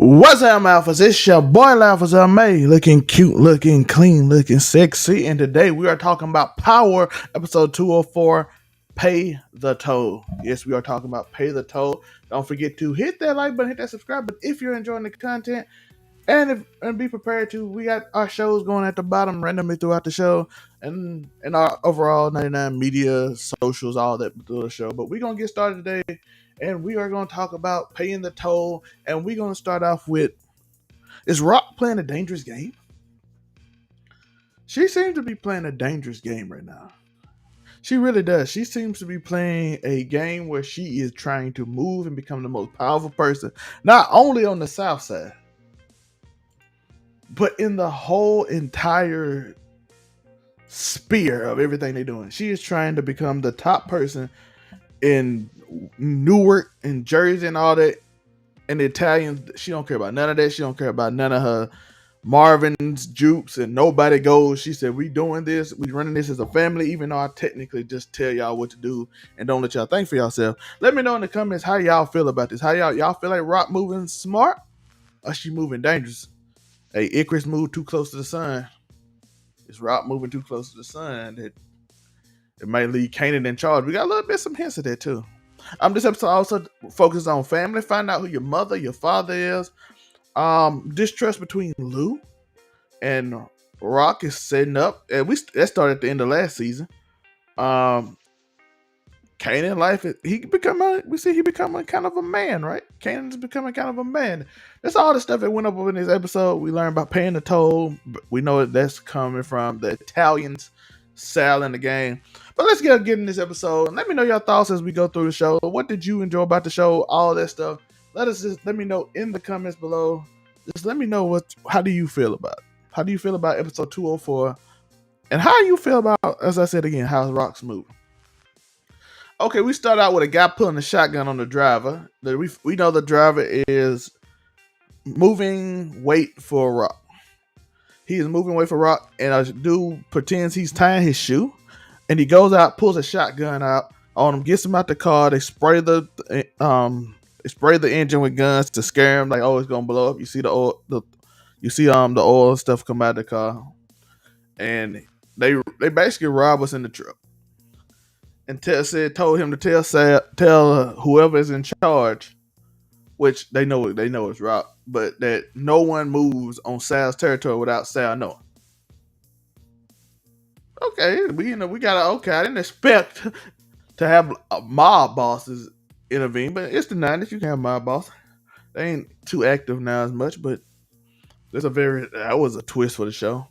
What's up, Alphas? It's your boy, Alphas May, looking cute, looking clean, looking sexy. And today we are talking about Power, episode 204, Pay the Toll. Yes, we are talking about Pay the Toll. Don't forget to hit that like button, hit that subscribe button if you're enjoying the content. And be prepared to, we got our shows going at the bottom randomly throughout the show. And our overall 99 media, socials, all that through the show. But we're going to get started today. And we are going to talk about paying the toll. And we're going to start off with, is Rock playing a dangerous game? She seems to be playing a dangerous game right now. She really does. She seems to be playing a game where she is trying to move and become the most powerful person, not only on the South Side, but in the whole entire sphere of everything they're doing. She is trying to become the top person in Newark and Jersey and all that. And the Italians, she don't care about none of that. She don't care about none of her Marvin's, Jukes, and nobody goes. She said, we doing this. We running this as a family, even though I technically just tell y'all what to do and don't let y'all think for yourself. Let me know in the comments how y'all feel about this. How y'all feel like Rock moving smart or she moving dangerous? Hey, Icarus moved too close to the sun. Is Rock moving too close to the sun? That it might leave Kanan in charge. We got a little bit some hints of that too. This episode also focuses on family. Find out who your mother, your father is. Distrust between Lou and Rock is setting up. And that started at the end of last season. Kanan life, he become a kind of a man, right? Kanan's becoming kind of a man. That's all the stuff that went up in this episode. We learned about paying the toll. We know that's coming from the Italians selling the game. But let's get in this episode and let me know your thoughts as we go through the show. What did you enjoy about the show? All that stuff. Let me know in the comments below. Just let me know how do you feel about it? How do you feel about episode 204? And how you feel about, as I said again, how Rock's moving? Okay, we start out with a guy pulling a shotgun on the driver. We know the driver is moving weight for Rock. He is moving weight for Rock, and a dude pretends he's tying his shoe, and he goes out, pulls a shotgun out on him, gets him out the car. They spray the engine with guns to scare him, like, oh, it's gonna blow up. You see the oil, the oil stuff come out of the car, and they basically rob us in the truck. And told him to tell whoever is in charge, which they know it's Rock, but that no one moves on Sal's territory without Sal knowing. Okay, we got okay. I didn't expect to have mob bosses intervene, but it's the 90s. You can have mob boss. They ain't too active now as much, but that was a twist for the show.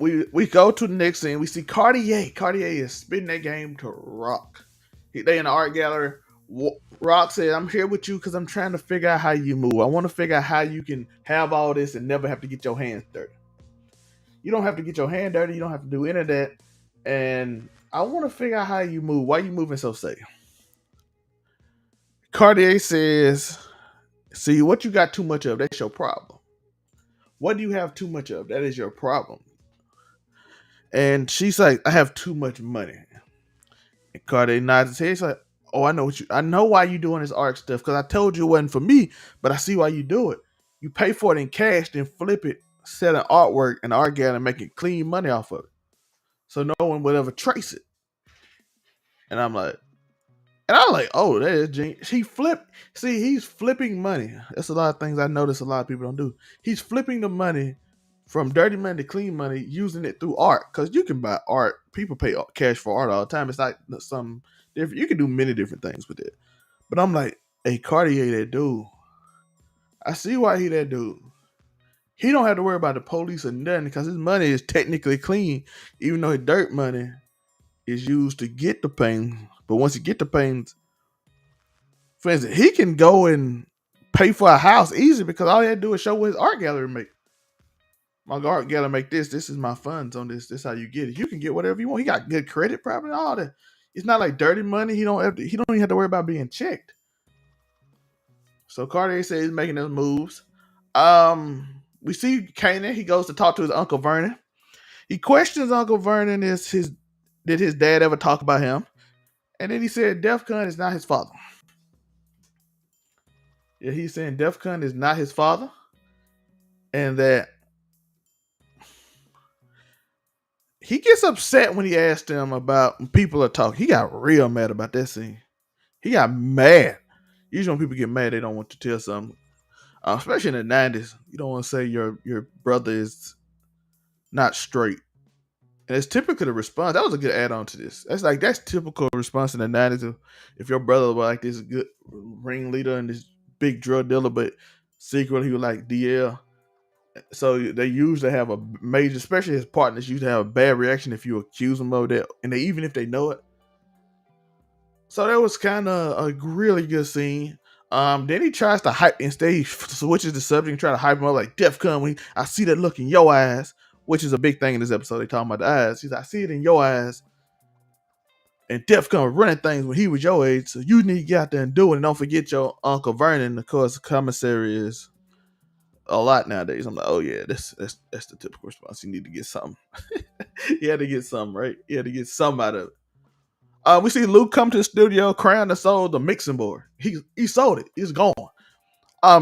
We go to the next scene. We see Cartier. Cartier is spitting that game to Rock. They in the art gallery. Rock said, I'm here with you because I'm trying to figure out how you move. I want to figure out how you can have all this and never have to get your hands dirty. You don't have to get your hand dirty. You don't have to do any of that. And I want to figure out how you move. Why are you moving so safe? Cartier says, see, what you got too much of, that's your problem. What do you have too much of? That is your problem. And she's like, I have too much money. And Cartier nods his head. He's like, oh, I know why you doing this art stuff, because I told you it wasn't for me, but I see why you do it. You pay for it in cash, then flip it, sell an artwork and art gallery and making clean money off of it. So no one would ever trace it. And I'm like, oh, that is genius. He's flipping money. That's a lot of things I notice a lot of people don't do. He's flipping the money from dirty money to clean money, using it through art. Because you can buy art. People pay cash for art all the time. It's like some different. You can do many different things with it. But I'm like, hey, Cartier, that dude. I see why he that dude. He don't have to worry about the police or nothing because his money is technically clean, even though his dirt money is used to get the paintings. But once you get the paintings, for instance, he can go and pay for a house easy because all he had to do is show what his art gallery make. My art gallery make this. This is my funds on this. This is how you get it. You can get whatever you want. He got good credit, probably all that. It's not like dirty money. He don't even have to worry about being checked. So Cartier says he's making those moves. We see Kanan. He goes to talk to his Uncle Vernon. He questions Uncle Vernon, did his dad ever talk about him? And then he said DEF CON is not his father. Yeah, he's saying Defcon is not his father, and that he gets upset when he asked them about when people are talking. He got real mad about that scene. He got mad. Usually when people get mad, they don't want to tell something. Especially in the '90s, you don't want to say your brother is not straight. And it's typical the response. That was a good add-on to this. That's typical response in the '90s. If your brother was like this good ringleader and this big drug dealer, but secretly he was like DL. So they usually have a major, especially his partners, usually have a bad reaction if you accuse them of that, and even if they know it. So that was kind of a really good scene. Then he tries to hype instead. He switches the subject and try to hype him up like Defcon. When I see that look in your eyes, which is a big thing in this episode. They talking about the eyes. He's like, I see it in your eyes. And Defcon was running things when he was your age, so you need to get out there and do it. And don't forget your Uncle Vernon. Of course, the commissary is a lot nowadays. I'm like, oh yeah, that's the typical response. You need to get something. You had to get something, right? You had to get something out of it. We see Luke come to the studio, crying to sold the mixing board. He sold it. It's gone.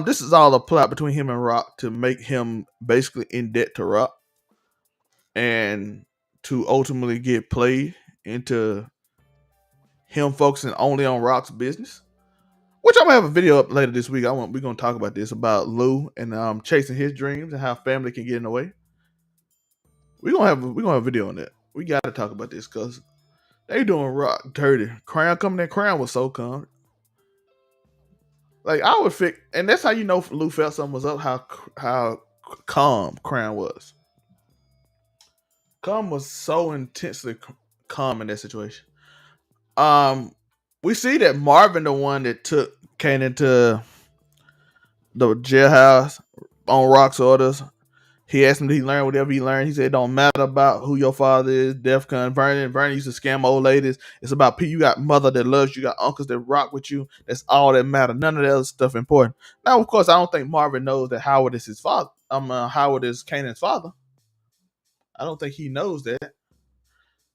This is all a plot between him and Rock to make him basically in debt to Rock, and to ultimately get played into him focusing only on Rock's business. Which I'm gonna have a video up later this week. We're gonna talk about this about Lou and chasing his dreams and how family can get in the way. We're gonna have a video on that. We gotta talk about this because they doing Rock dirty. Crown coming in. Crown was so calm. Like I would think, and that's how you know Lou felt something was up. How calm Crown was. Calm was so intensely calm in that situation. Um, we see that Marvin, the one that took Kanan to the jailhouse on Rock's orders. He asked him, did he learn whatever he learned? He said, it don't matter about who your father is, Defcon, Vernon. Vernon used to scam old ladies. It's about people. You got mother that loves you. You got uncles that rock with you. That's all that matters. None of that other stuff important. Now, of course, I don't think Marvin knows that Howard is his father. Howard is Kanan's father. I don't think he knows that.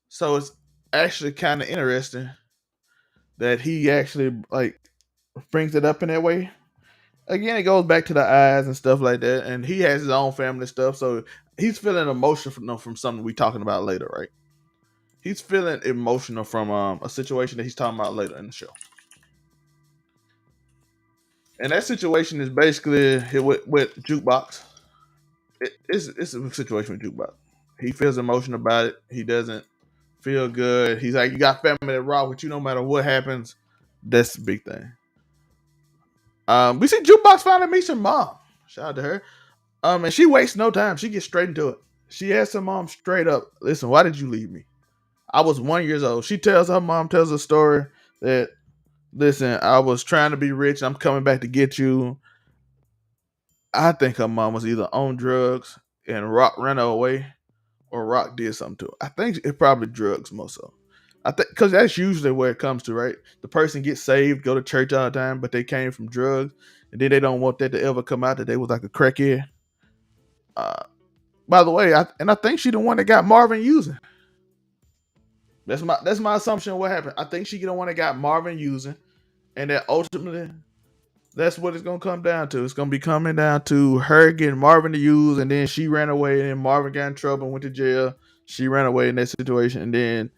So it's actually kind of interesting that he actually like brings it up in that way. Again, it goes back to the eyes and stuff like that, and he has his own family stuff, so he's feeling emotional from something we talking about later, right? He's feeling emotional from a situation that he's talking about later in the show, and that situation is basically with Jukebox. It's a situation with Jukebox. He feels emotional about it. He doesn't feel good. He's like, you got family that rock with you no matter what happens. That's the big thing. We see Jukebox finally meets her mom. Shout out to her. And she wastes no time. She gets straight into it. She asks her mom straight up, listen, why did you leave me? I was 1 year old. She tells her mom, tells a story that, listen, I was trying to be rich. I'm coming back to get you. I think her mom was either on drugs and Rock ran her away, or Rock did something to her. I think it probably drugs most so. I think because that's usually where it comes to, right? The person gets saved, go to church all the time, but they came from drugs, and then they don't want that to ever come out that they was like a crackhead. By the way, I think she the one that got Marvin using. That's my assumption of what happened. I think she the one that got Marvin using, and that ultimately that's what it's gonna come down to. It's gonna be coming down to her getting Marvin to use, and then she ran away, and then Marvin got in trouble and went to jail. She ran away in that situation, and then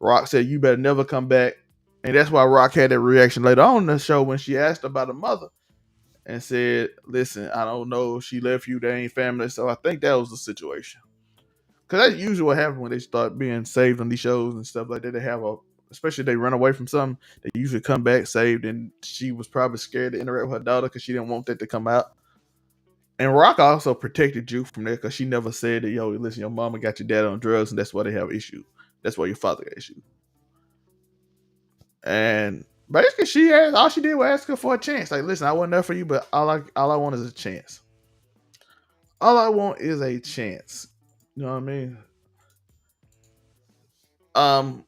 Rock said, "You better never come back." And that's why Rock had that reaction later on in the show when she asked about her mother and said, "Listen, I don't know. She left you. They ain't family." So I think that was the situation. Because that's usually what happens when they start being saved on these shows and stuff like that. They have especially if they run away from something, they usually come back saved. And she was probably scared to interact with her daughter because she didn't want that to come out. And Rock also protected Juke from that because she never said that, yo, listen, your mama got your dad on drugs and that's why they have issues. That's why your father got issues. And basically all she did was ask her for a chance. Like, listen, I wasn't there for you, but all I want is a chance. All I want is a chance. You know what I mean?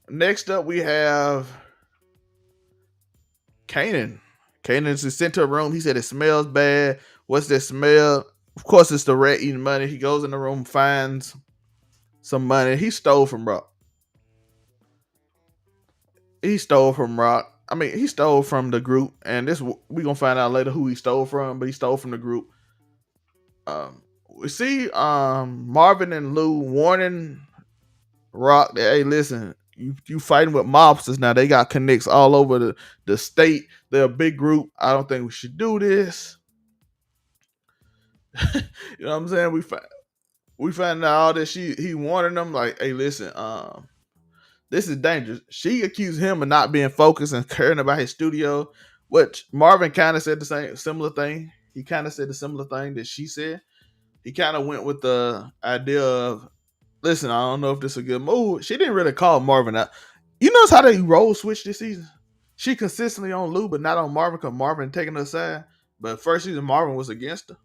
Next up we have Kanan. Kanan is sent to a room. He said it smells bad. What's that smell? Of course, it's the rat eating money. He goes in the room, finds some money. He stole from Rock. I mean, he stole from the group, and this we gonna find out later who he stole from, but he stole from the group. We see Marvin and Lou warning Rock that, hey, listen, you fighting with mobsters now. They got connects all over the state. They're a big group. I don't think we should do this. You know what I'm saying? We find out all this. He warning them like, hey, listen, this is dangerous. She accused him of not being focused and caring about his studio, which Marvin kind of said the similar thing. He kind of said the similar thing that she said. He kind of went with the idea of, listen, I don't know if this is a good move. She didn't really call Marvin out. You notice how they role switch this season? She consistently on Lou, but not on Marvin because Marvin taking her side. But first season, Marvin was against her.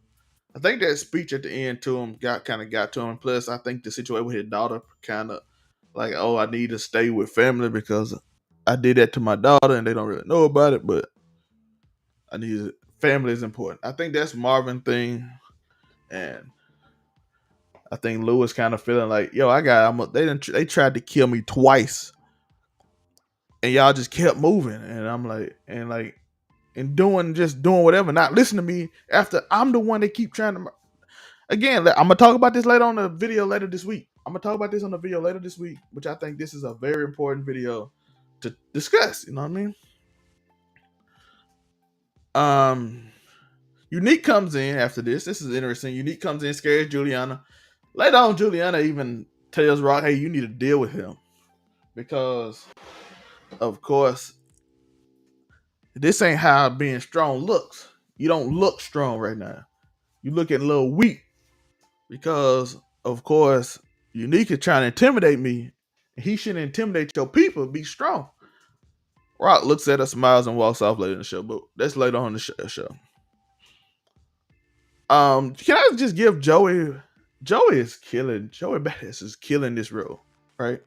I think that speech at the end to him got to him. And plus, I think the situation with his daughter kind of like, oh, I need to stay with family because I did that to my daughter and they don't really know about it, but I need family is important. I think that's Marvin thing, and I think Lewis kind of feeling like, yo, they tried to kill me twice, and y'all just kept moving, and I'm like, and doing whatever, not listening to me after I'm the one that keep trying to. Again, I'm gonna talk about this later on the video later this week. I'm gonna talk about this on the video later this week, which I think this is a very important video to discuss. You know what I mean? Unique comes in after this. This is interesting. Unique comes in, scares Juliana. Later on, Juliana even tells Rock, hey, you need to deal with him. Because, of course, this ain't how being strong looks. You don't look strong right now. You looking a little weak. Because, of course, Unique is trying to intimidate me. He shouldn't intimidate your people. Be strong. Rock looks at her, smiles, and walks off later in the show. But that's later on in the show. Can I just give Joey Joey Badass is killing this role, right?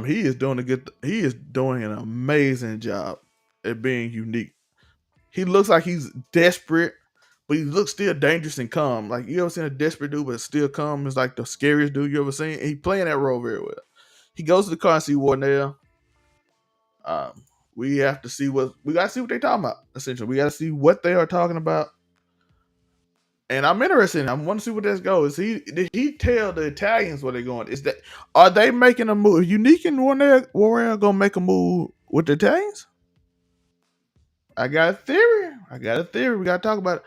He is doing an amazing job at being Unique. He looks like he's desperate, but he looks still dangerous and calm. Like, you ever seen a desperate dude but still calm? Is like the scariest dude you ever seen. And he playing that role very well. He goes to the car and see Wardell. We have to see what they're talking about. Essentially, we got to see what they are talking about. And I'm interested. I want to see where this goes. Did he tell the Italians where they're going? Are they making a move? Unique and Warrior gonna make a move with the Italians? I got a theory. We gotta talk about it.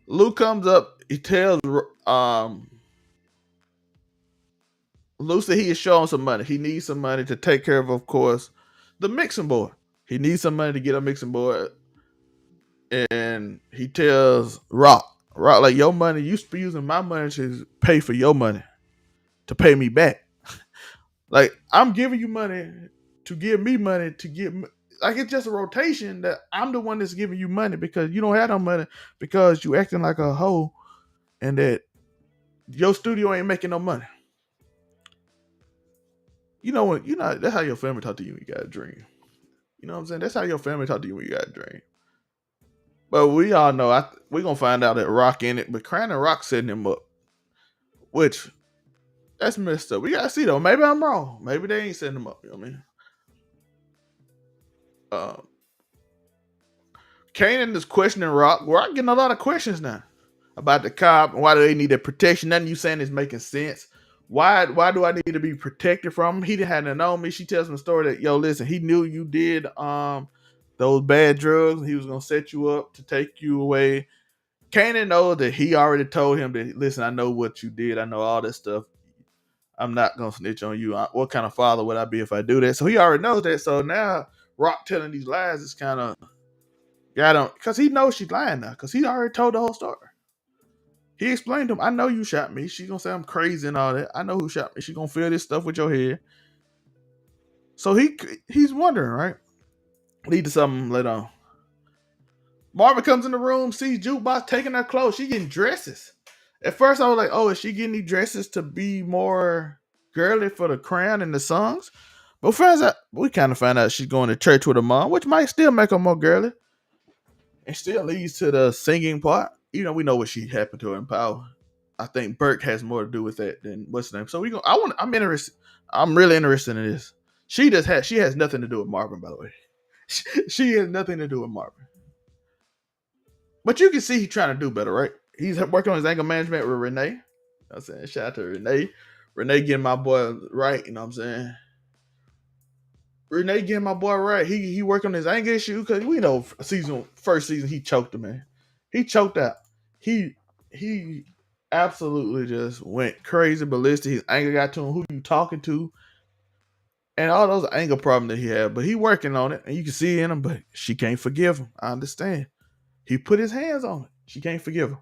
Lou comes up. He tells Lou said he is showing some money. He needs some money to take care of course, the mixing board. He needs some money to get a mixing board. And he tells Rock, like, your money, you using my money to pay for your money, to pay me back. Like, I'm giving you money to give me money to give me. Like, it's just a rotation that I'm the one that's giving you money because you don't have no money because you acting like a hoe and that your studio ain't making no money. You know what? That's how your family talk to you when you got a dream. You know what I'm saying? That's how your family talk to you when you got a dream. But we all know we're gonna find out that Rock in it, but Kanan and Rock setting him up, which that's messed up. We gotta see though. Maybe I'm wrong. Maybe they ain't setting him up. You know what I mean? Kanan is questioning Rock. Rock getting a lot of questions now about the cop and why do they need that protection. Nothing you saying is making sense. Why do I need to be protected from him? He didn't have to know me. She tells him a story that, yo, listen, he knew you did those bad drugs, and he was gonna set you up to take you away. Kanan knows that he already told him that, listen, I know what you did. I know all this stuff. I'm not gonna snitch on you. What kind of father would I be if I do that? So he already knows that. So now Rock telling these lies is kind of got him, because he knows she's lying now, because he already told the whole story. He explained to him, I know you shot me. She's gonna say I'm crazy and all that. I know who shot me. She's gonna feel this stuff with your head. So he's wondering, right? Lead to something later on. Marvin comes in the room, sees Jukebox taking her clothes. She getting dresses. At first, I was like, oh, is she getting these dresses to be more girly for the crown and the songs? But we kind of find out she's going to church with her mom, which might still make her more girly. And still leads to the singing part. We know what she happened to her in Power. I think Burke has more to do with that than what's the name. So I'm interested. I'm really interested in this. She has nothing to do with Marvin, by the way. She has nothing to do with Marvin. But you can see he's trying to do better, right? He's working on his anger management with Renee. You know what I'm saying? Shout out to Renee. Renee getting my boy right, you know what I'm saying? Renee getting my boy right. He working on his anger issue because we know first season he choked him, man. He choked out. He absolutely just went crazy ballistic. His anger got to him. Who you talking to? And all those anger problems that he had. But he working on it. And you can see it in him, but she can't forgive him. I understand. He put his hands on it. She can't forgive him.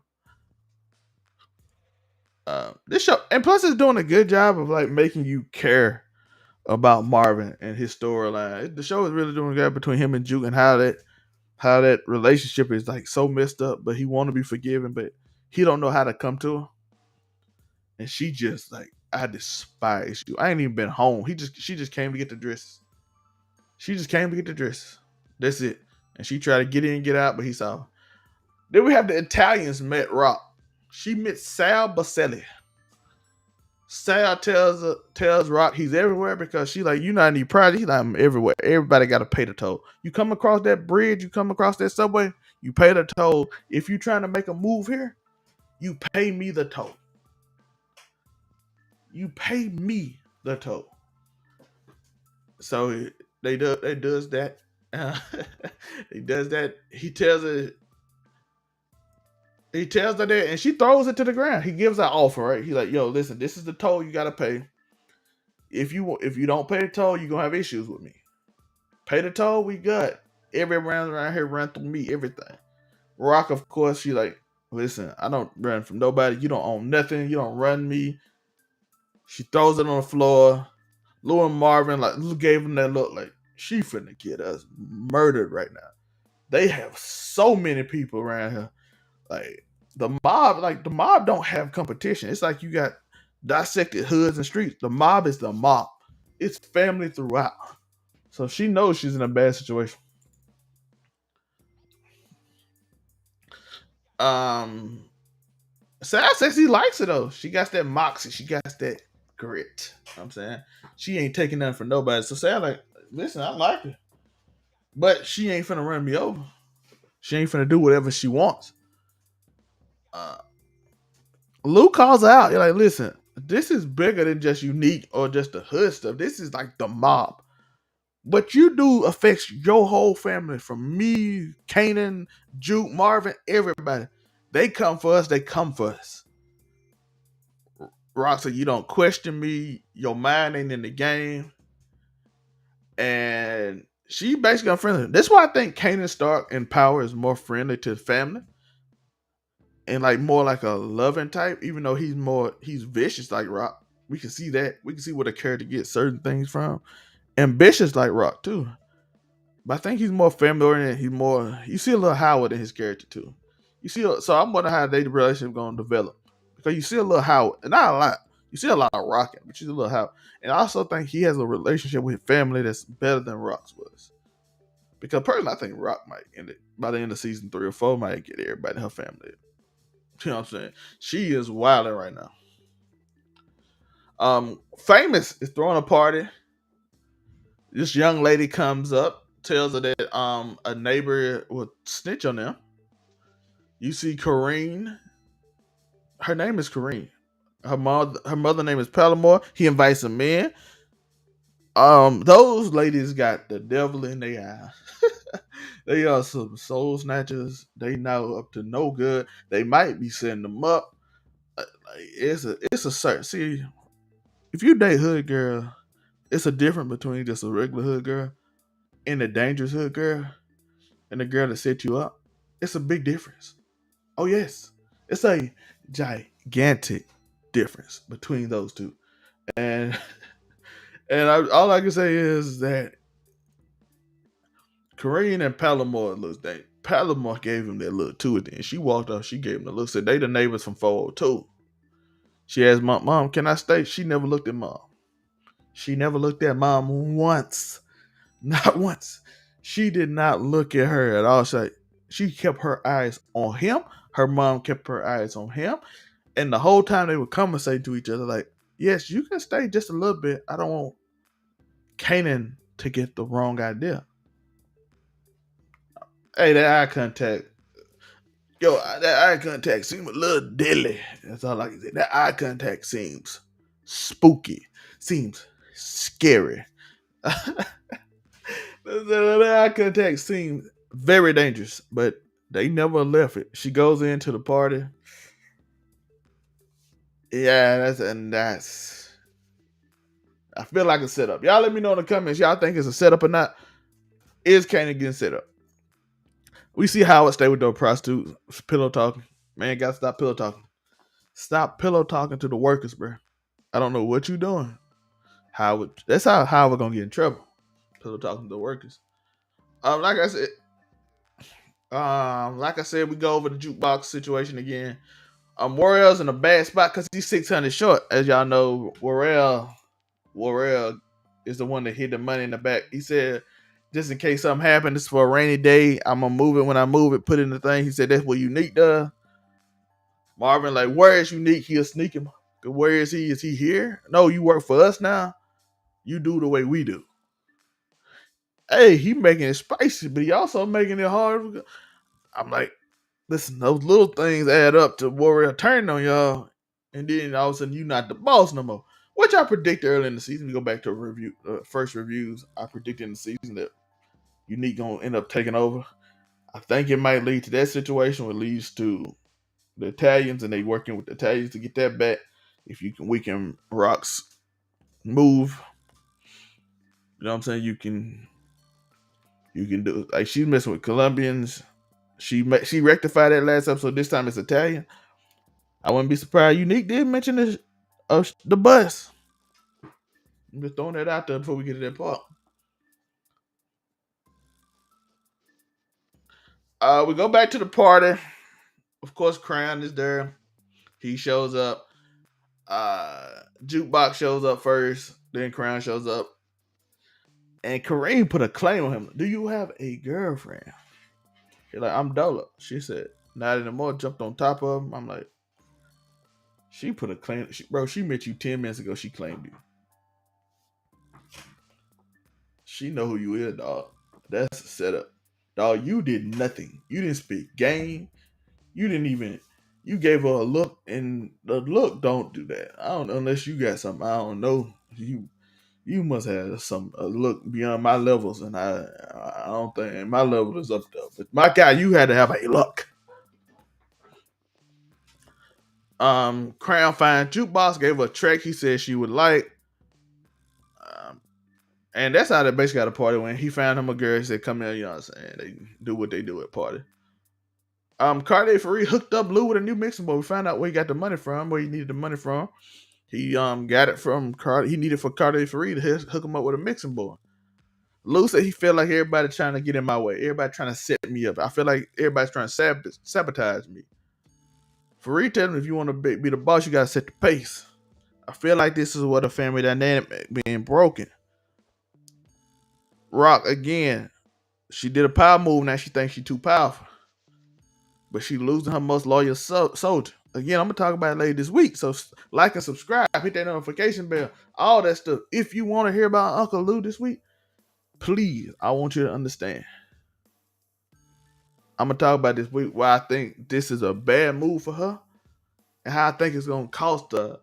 This show, and plus it's doing a good job of like making you care about Marvin and his storyline. The show is really doing good between him and Juke and how that relationship is like so messed up, but he want to be forgiven, but he don't know how to come to her. And she just like, I despise you. I ain't even been home. She just came to get the dress. She just came to get the dress. That's it. And she tried to get in and get out, but he saw. Then we have the Italians met Rock. She met Sal Baselli. Sal tells Rock he's everywhere because she like, you not any pride. He's like, I'm everywhere. Everybody got to pay the toll. You come across that bridge, you come across that subway, you pay the toll. If you trying to make a move here, you pay me the toll. You pay me the toll. So they does that. He does that. He tells her that, and she throws it to the ground. He gives her offer, right? He's like, "Yo, listen, this is the toll you gotta pay. If you don't pay the toll, you're gonna have issues with me. Pay the toll, we got everyone around here run through me, everything." Rock, of course, she like, "Listen, I don't run from nobody. You don't own nothing. You don't run me." She throws it on the floor. Lou and Marvin like gave him that look like she finna get us murdered right now. They have so many people around here. Like the mob don't have competition. It's like you got dissected hoods and streets. The mob is the mob. It's family throughout. So she knows she's in a bad situation. Um Sad says he likes it though. She got that moxie. She got that grit. You know what I'm saying? She ain't taking nothing from nobody. So Sad like, listen, I like her. But she ain't finna run me over. She ain't finna do whatever she wants. Uh Lou calls her out. You're like, listen, this is bigger than just Unique or just the hood stuff. This is like the mob. What you do affects your whole family, from me, Kanan, Juke, Marvin, everybody. They come for us, they come for us. Rock said, you don't question me, your mind ain't in the game. And she basically unfriendly. That's why I think Kanan Stark in Power is more friendly to the family. And like more like a loving type, even though he's vicious like Rock. We can see that. We can see where the character gets certain things from. Ambitious like Rock too. But I think he's more family oriented. You see a little Howard in his character too. So I'm wondering how their relationship gonna develop. Because you see a little Howard, and not a lot. You see a lot of Rock, but you see a little Howard. And I also think he has a relationship with family that's better than Rock's was. Because personally, I think Rock might end it by the end of season 3 or 4, might get everybody in her family. You know what I'm saying? She is wilding right now. Famous is throwing a party. This young lady comes up, tells her that a neighbor will snitch on them. You see Corrine. Her name is Corrine. Her mother name is Palomar. He invites them in. Those ladies got the devil in their eye. They are some soul snatchers. They now up to no good. They might be setting them up. It's a certain, see, if you date hood girl, it's a difference between just a regular hood girl and a dangerous hood girl and a girl that set you up. It's a big difference. Oh yes, it's a gigantic difference between those two. And all I can say is that Korean and Palomar looks dangerous. Palomar gave him that look too. Then she walked off. She gave him the look. Said they the neighbors from 402. She asked Mom, can I stay? She never looked at Mom. She never looked at Mom once. Not once. She did not look at her at all. She kept her eyes on him. Her mom kept her eyes on him. And the whole time they would conversate to each other like, yes, you can stay just a little bit. I don't want. Kanan to get the wrong idea. Hey, that eye contact. Yo, that eye contact seems a little deadly. That's all I can say. That eye contact seems spooky. Seems scary. That eye contact seems very dangerous, but they never left it. She goes into the party. Yeah, that's. I feel like a setup. Y'all let me know in the comments. Y'all think it's a setup or not? Is Kanan getting set up? We see Howard stay with the prostitutes, pillow talking. Man, gotta stop pillow talking. Stop pillow talking to the workers, bro. I don't know what you doing. Howard. That's how Howard gonna get in trouble. Pillow talking to the workers. Like I said, we go over the jukebox situation again. Warrell's in a bad spot because he's 600 short. As y'all know, Warrell is the one that hid the money in the back. He said, just in case something happened, this is for a rainy day. I'm gonna move it when I move it, put it in the thing. He said that's what Unique does. Marvin, like, where is Unique? He'll sneak him. Where is he? Is he here? No, you work for us now. You do the way we do. Hey, he making it spicy, but he also making it hard. I'm like, listen, those little things add up to Warrior turning on y'all, and then all of a sudden you not the boss no more. Which I predicted early in the season. We go back to review, first reviews. I predicted in the season that Unique gonna end up taking over. I think it might lead to that situation, which leads to the Italians, and they working with the Italians to get that back. If you can weaken Rock's move, you know what I'm saying. You can do, like, she's messing with Colombians. She rectified that last episode. This time it's Italian. I wouldn't be surprised. Unique did mention the bus. I'm just throwing that out there before we get to that part. We go back to the party. Of course, Crown is there. He shows up. Jukebox shows up first. Then Crown shows up. And Kareem put a claim on him. Do you have a girlfriend? He's like, I'm Dola. She said, not anymore. Jumped on top of him. I'm like, she put a claim. She met you 10 minutes ago. She claimed you. She know who you is, dog. That's a setup. Dog, you did nothing. You didn't speak game. You didn't even. You gave her a look, and the look don't do that. I don't, unless you got something. I don't know. You must have a look beyond my levels, and I don't think my level is up there. But my guy, you had to have a look. Crown Fine Jukebox gave her a track he said she would like. And that's how they basically got a party. When he found him a girl, he said, come here, you know what I'm saying? They do what they do at party. Cartier Farid hooked up Lou with a new mixing board. We found out where he got the money from, where he needed the money from. He got it from Cartier. He needed for Cartier Farid to hook him up with a mixing board. Lou said he felt like everybody trying to get in my way. Everybody trying to set me up. I feel like everybody's trying to sabotage me. Farid told him, if you want to be the boss, you got to set the pace. I feel like this is what a family dynamic being broken. Rock, again, she did a power move. Now she thinks she's too powerful. But she losing her most loyal soldier. Again, I'm going to talk about it later this week. So like and subscribe. Hit that notification bell. All that stuff. If you want to hear about Uncle Lou this week, please, I want you to understand. I'm going to talk about this week why I think this is a bad move for her. And how I think it's going to cost her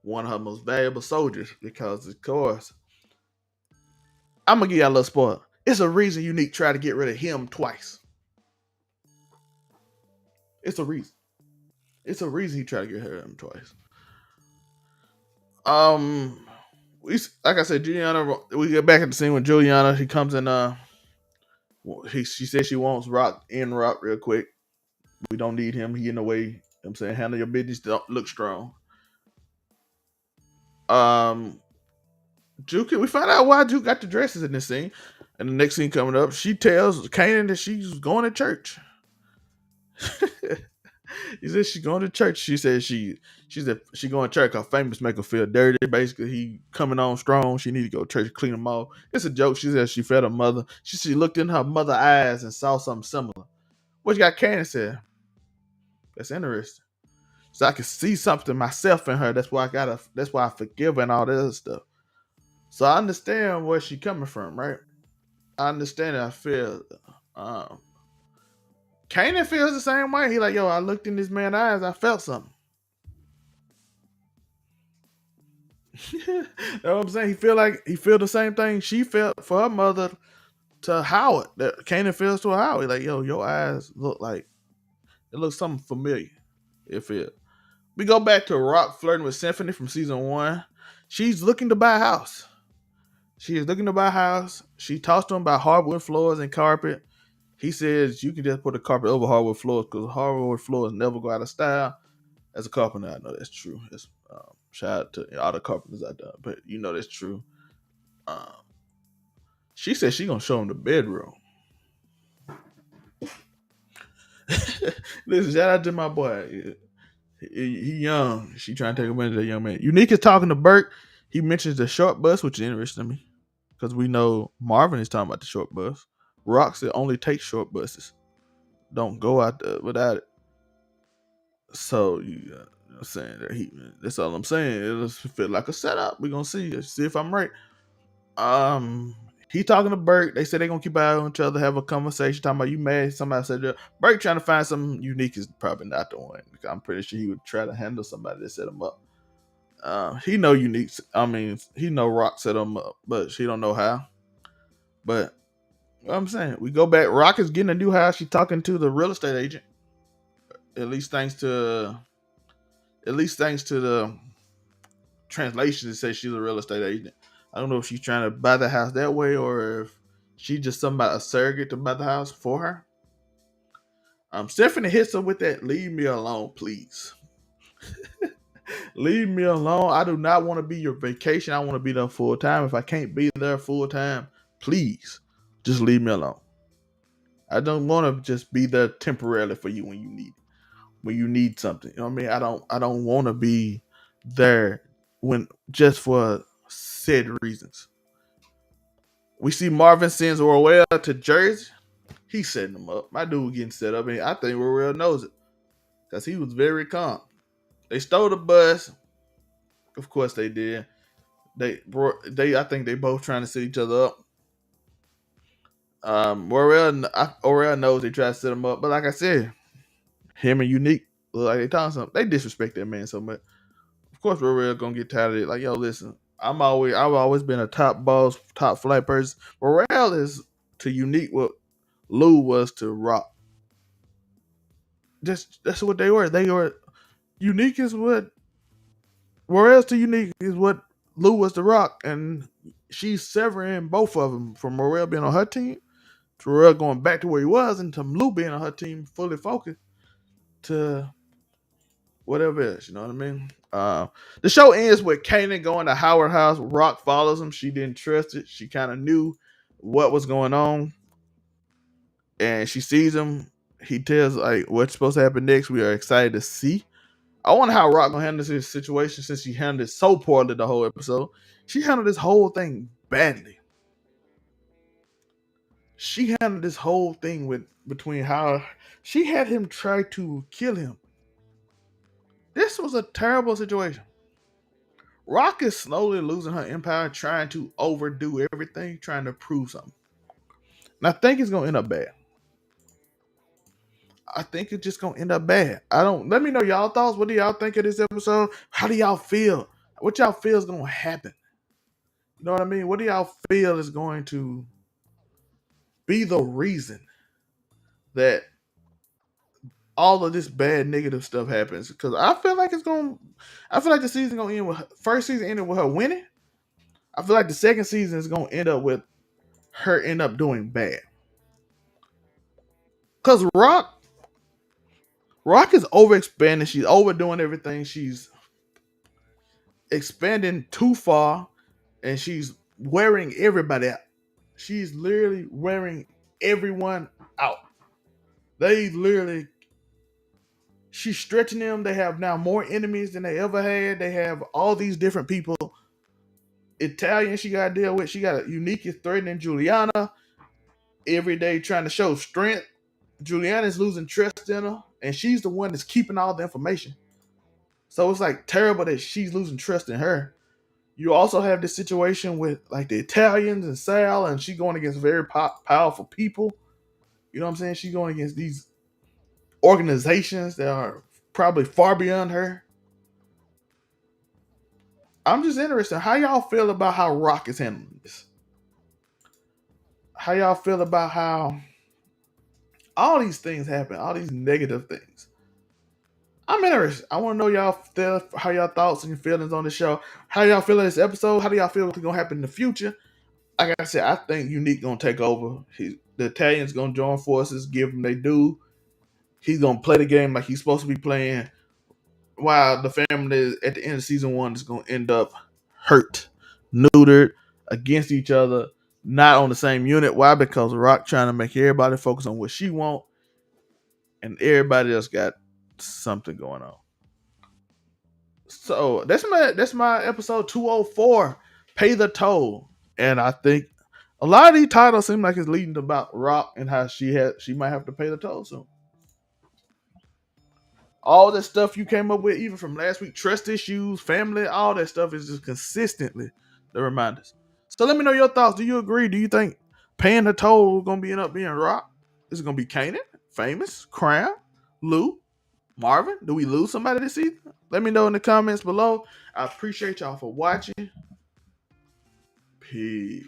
one of her most valuable soldiers. Because, of course, I'm going to give y'all a little spoiler. It's a reason Unique tried to get rid of him twice. It's a reason. It's a reason he tried to get rid of him twice. Like I said, Juliana, we get back at the scene with Juliana. She comes in, she says she wants Rock real quick. We don't need him. He in the way. You know what I'm saying, handle your business. Don't look strong. Juke, we find out why Juke got the dresses in this scene. And the next scene coming up, she tells Kanan that she's going to church. He said she's going to church. She said she going to church. Her famous make her feel dirty. Basically, he coming on strong. She need to go to church, clean them off. It's a joke. She said she felt her mother. She looked in her mother's eyes and saw something similar. What you got Kanan said? That's interesting. So I can see something myself in her. That's why I forgive her and all that other stuff. So I understand where she coming from, right? I understand it. I feel um Kanan feels the same way. He like, yo, I looked in this man's eyes, I felt something. You know what I'm saying? He feel the same thing she felt for her mother to Howard. That Kanan feels to Howard. He like, yo, your eyes look like it looks something familiar. If it we go back to Rock flirting with Symphony from season one. She's looking to buy a house. She is looking to buy a house. She talks to him about hardwood floors and carpet. He says you can just put the carpet over hardwood floors because hardwood floors never go out of style. As a carpenter, I know that's true. That's, shout out to all the carpenters I done, but you know that's true. Um, she said she gonna show him the bedroom. Listen, shout out to my boy. He young. She trying to take advantage of that young man. Unique is talking to Burke. He mentions the short bus, which is interesting to me because we know Marvin is talking about the short bus. Rock said only take short buses. Don't go out there without it. So you know what I'm saying that that's all I'm saying. It just feel like a setup. We're gonna see if I'm right. Um he talking to Burke. They said they're gonna keep an eye on each other, have a conversation, talking about you mad. Somebody said that Burke trying to find something unique is probably not the one. I'm pretty sure he would try to handle somebody that set him up. He know unique. I mean, he know Rock set him up, but she don't know how. But what I'm saying, we go back. Rock is getting a new house. She talking to the real estate agent. At least thanks to the translation, it says she's a real estate agent. I don't know if she's trying to buy the house that way or if she just somebody a surrogate to buy the house for her. Stephanie hits her with that "Leave me alone, please." Leave me alone. I do not want to be your vacation. I want to be there full time. If I can't be there full time, please just leave me alone. I don't want to just be there temporarily for you when you need something. You know what I mean? I don't want to be there when just for said reasons. We see Marvin sends Orwell to Jersey. He's setting them up. My dude getting set up, and I think Orwell knows it because he was very calm. They stole the bus. Of course they did. I think they both trying to set each other up. Orwell knows they try to set him up, but like I said, him and Unique look like they talking something. They disrespect that man so much. Of course, Rory gonna get tired of it. Like, yo, listen, I've always been a top boss, top flight person. Royale is to Unique what Lou was to Rock. That's what they were. They were Unique is what Royale's to Unique is what Lou was to Rock, and she's severing both of them from Royale being on her team to Royale going back to where he was, and to Lou being on her team fully focused to whatever else, you know what I mean? The show ends with Kanan going to Howard House. Rock follows him. She didn't trust it. She kind of knew what was going on, and she sees him. He tells like what's supposed to happen next. We are excited to see. I wonder how Rock gonna handle this situation since she handled it so poorly the whole episode. She handled this whole thing badly. She handled this whole thing with between how she had him try to kill him. This was a terrible situation. Rock is slowly losing her empire, trying to overdo everything, trying to prove something. And I think it's gonna end up bad. I think it's just gonna end up bad. I don't. Let me know y'all thoughts. What do y'all think of this episode? How do y'all feel? What y'all feel is gonna happen? You know what I mean? What do y'all feel is going to be the reason that all of this bad negative stuff happens? Because I feel like it's gonna. I feel like the season gonna end with first season ended with her winning. I feel like the second season is gonna end up with her end up doing bad. Cause Rock is overexpanding. She's overdoing everything. She's expanding too far, and she's wearing everybody out. She's literally wearing everyone out. They literally, she's stretching them. They have now more enemies than they ever had. They have all these different people. Italian, she got to deal with. She got a Unique is threatening Juliana every day, trying to show strength. Juliana's losing trust in her, and she's the one that's keeping all the information. So it's like terrible that she's losing trust in her. You also have this situation with like the Italians and Sal, and she going against very powerful people. You know what I'm saying? She's going against these organizations that are probably far beyond her. I'm just interested. How y'all feel about how Rock is handling this? How y'all feel about how all these things happen, all these negative things? I'm interested. I want to know how y'all thoughts and your feelings on the show. How y'all feel in this episode? How do y'all feel what's gonna happen in the future? Like I said, I think Unique gonna take over. The Italians gonna join forces, give them they due. He's gonna play the game like he's supposed to be playing. While the family at the end of season one is gonna end up hurt, neutered, against each other, not on the same unit. Why? Because Rock trying to make everybody focus on what she want, and everybody else got something going on. So that's my episode 204. Pay the toll, and I think a lot of these titles seem like it's leading to about Rock and how she might have to pay the toll soon. All that stuff you came up with, even from last week, trust issues, family, all that stuff is just consistently the reminders. So let me know your thoughts. Do you agree? Do you think paying the toll is gonna end up being Rock? Is it gonna be Kanan, Famous, Crown, Lou, Marvin? Do we lose somebody this season? Let me know in the comments below. I appreciate y'all for watching. Peace.